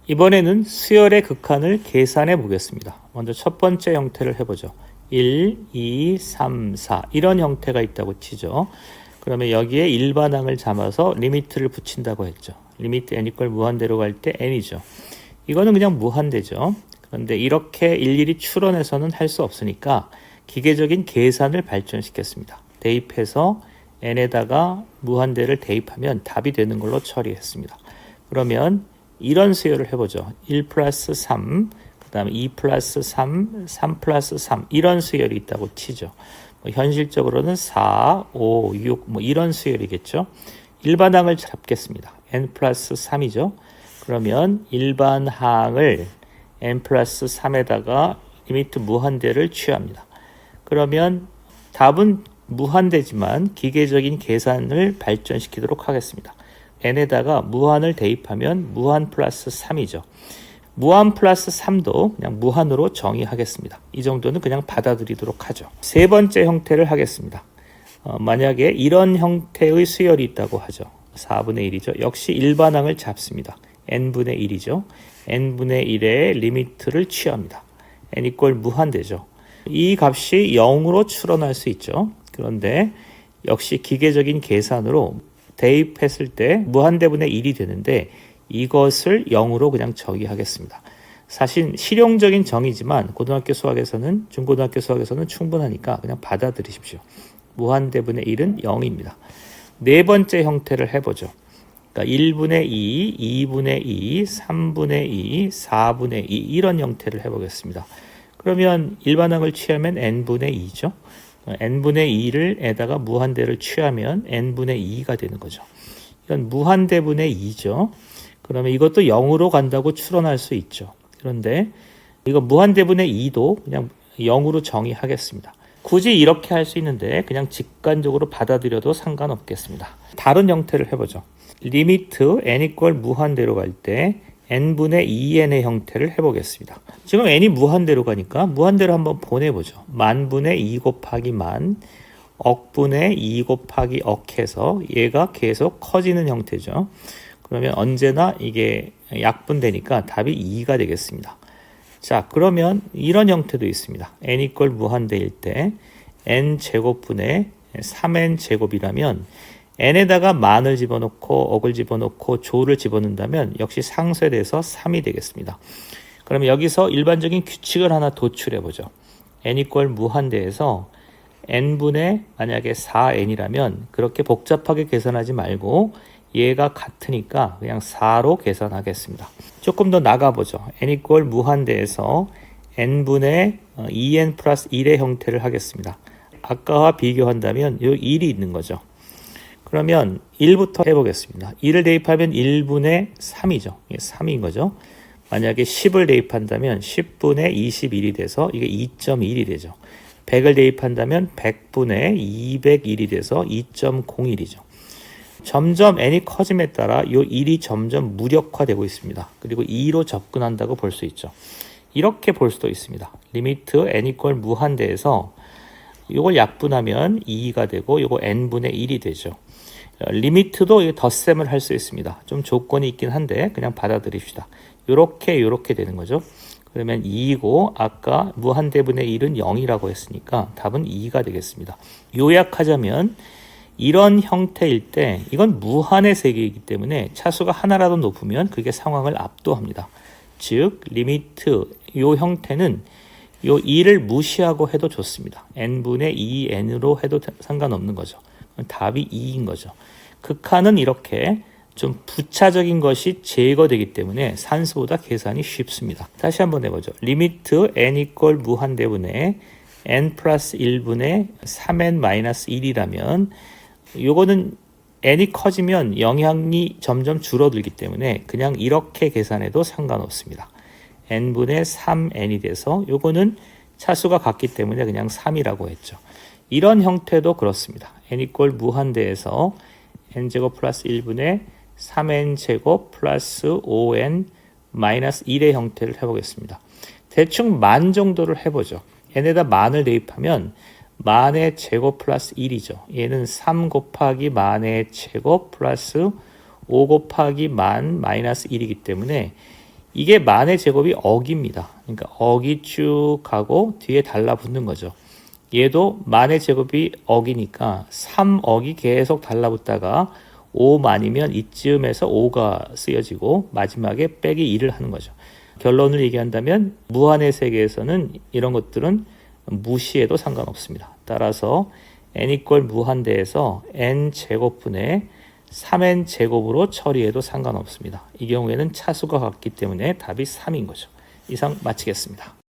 이번에는 수열의 극한을 계산해 보겠습니다. 먼저 첫 번째 형태를 해보죠. 1, 2, 3, 4 이런 형태가 있다고 치죠. 그러면 여기에 일반항을 잡아서 리미트를 붙인다고 했죠. 리미트 n 이퀄 무한대로 갈 때 n이죠. 이거는 그냥 무한대죠. 그런데 이렇게 일일이 추론해서는 할 수 없으니까 기계적인 계산을 발전시켰습니다. 대입해서 n에다가 무한대를 대입하면 답이 되는 걸로 처리했습니다. 그러면 이런 수열을 해보죠. 1 플러스 3, 그 다음에 2 플러스 3, 3 플러스 3 이런 수열이 있다고 치죠. 현실적으로는 4, 5, 6 이런 수열이겠죠. 일반항을 잡겠습니다. n 플러스 3이죠. 그러면 일반항을 n 플러스 3에다가 리미트 무한대를 취합니다. 그러면 답은 무한대지만 기계적인 계산을 발전시키도록 하겠습니다. n에다가 무한을 대입하면 무한 플러스 3이죠. 무한 플러스 3도 그냥 무한으로 정의하겠습니다. 이 정도는 그냥 받아들이도록 하죠. 세 번째 형태를 하겠습니다. 만약에 이런 형태의 수열이 있다고 하죠. 4분의 1이죠. 역시 일반항을 잡습니다. n분의 1이죠. n분의 1의 리미트를 취합니다. n 이퀄 무한대죠. 이 값이 0으로 추론할 수 있죠. 그런데 역시 기계적인 계산으로 대입했을 때 무한대분의 1이 되는데 이것을 0으로 그냥 정의하겠습니다. 사실 실용적인 정의지만 고등학교 수학에서는 중고등학교 수학에서는 충분하니까 그냥 받아들이십시오. 무한대분의 1은 0입니다. 네 번째 형태를 해보죠. 그러니까 1분의 2, 2분의 2, 3분의 2, 4분의 2 이런 형태를 해보겠습니다. 그러면 일반항을 취하면 n분의 2죠. n분의 2를 에다가 무한대를 취하면 n분의 2가 되는 거죠. 이건 무한대분의 2죠. 그러면 이것도 0으로 간다고 추론할 수 있죠. 그런데 이거 무한대분의 2도 그냥 0으로 정의하겠습니다. 굳이 이렇게 할 수 있는데 그냥 직관적으로 받아들여도 상관없겠습니다. 다른 형태를 해보죠. 리미트 n 이퀄 무한대로 갈 때 n분의 2n의 형태를 해보겠습니다. 지금 n이 무한대로 가니까 무한대로 한번 보내보죠. 만분의 2 곱하기 만, 억분의 2 곱하기 억 해서 얘가 계속 커지는 형태죠. 그러면 언제나 이게 약분되니까 답이 2가 되겠습니다. 자, 그러면 이런 형태도 있습니다. n 이퀄 무한대일 때 n 제곱분의 3n 제곱이라면 n에다가 만을 집어넣고 억을 집어넣고 조를 집어넣는다면 역시 상쇄돼서 3이 되겠습니다. 그러면 여기서 일반적인 규칙을 하나 도출해보죠. n 이퀄 무한대에서 n분의 만약에 4n이라면 그렇게 복잡하게 계산하지 말고 얘가 같으니까 그냥 4로 계산하겠습니다. 조금 더 나가보죠. n 이퀄 무한대에서 n분의 2n 플러스 1의 형태를 하겠습니다. 아까와 비교한다면 이 1이 있는 거죠. 그러면 1부터 해보겠습니다. 1을 대입하면 1분의 3이죠. 이게 3인 거죠. 만약에 10을 대입한다면 10분의 21이 돼서 이게 2.1이 되죠. 100을 대입한다면 100분의 201이 돼서 2.01이죠. 점점 n이 커짐에 따라 이 1이 점점 무력화되고 있습니다. 그리고 2로 접근한다고 볼 수 있죠. 이렇게 볼 수도 있습니다. 리미트 n 이퀄 무한대에서 이걸 약분하면 2가 되고 이거 n분의 1이 되죠. 리미트도 덧셈을 할 수 있습니다. 좀 조건이 있긴 한데 그냥 받아들입시다. 요렇게 되는 거죠. 그러면 2이고 아까 무한대분의 1은 0이라고 했으니까 답은 2가 되겠습니다. 요약하자면 이런 형태일 때 이건 무한의 세계이기 때문에 차수가 하나라도 높으면 그게 상황을 압도합니다. 즉 리미트 요 형태는 요 2를 무시하고 해도 좋습니다. n분의 2n으로 해도 상관없는 거죠. 답이 2인 거죠. 극한은 이렇게 좀 부차적인 것이 제거되기 때문에 산수보다 계산이 쉽습니다. 다시 한번 해보죠. 리미트 n 이퀄 무한대분의 n 플러스 1분의 3n 마이너스 1이라면 요거는 n이 커지면 영향이 점점 줄어들기 때문에 그냥 이렇게 계산해도 상관없습니다. n분의 3n이 돼서 요거는 차수가 같기 때문에 그냥 3이라고 했죠. 이런 형태도 그렇습니다. n 이퀄 무한대에서 n제곱 플러스 1분의 3n제곱 플러스 5n 마이너스 1의 형태를 해보겠습니다. 대충 만 정도를 해보죠. n에다 만을 대입하면 만의 제곱 플러스 1이죠. 얘는 3 곱하기 만의 제곱 플러스 5 곱하기 만 마이너스 1이기 때문에 이게 만의 제곱이 억입니다. 그러니까 억이 쭉 가고 뒤에 달라붙는 거죠. 얘도 만의 제곱이 억이니까 3억이 계속 달라붙다가 5만이면 이쯤에서 5가 쓰여지고 마지막에 빼기 2를 하는 거죠. 결론을 얘기한다면 무한의 세계에서는 이런 것들은 무시해도 상관없습니다. 따라서 n = 무한대에서 n 제곱분의 3n 제곱으로 처리해도 상관없습니다. 이 경우에는 차수가 같기 때문에 답이 3인 거죠. 이상 마치겠습니다.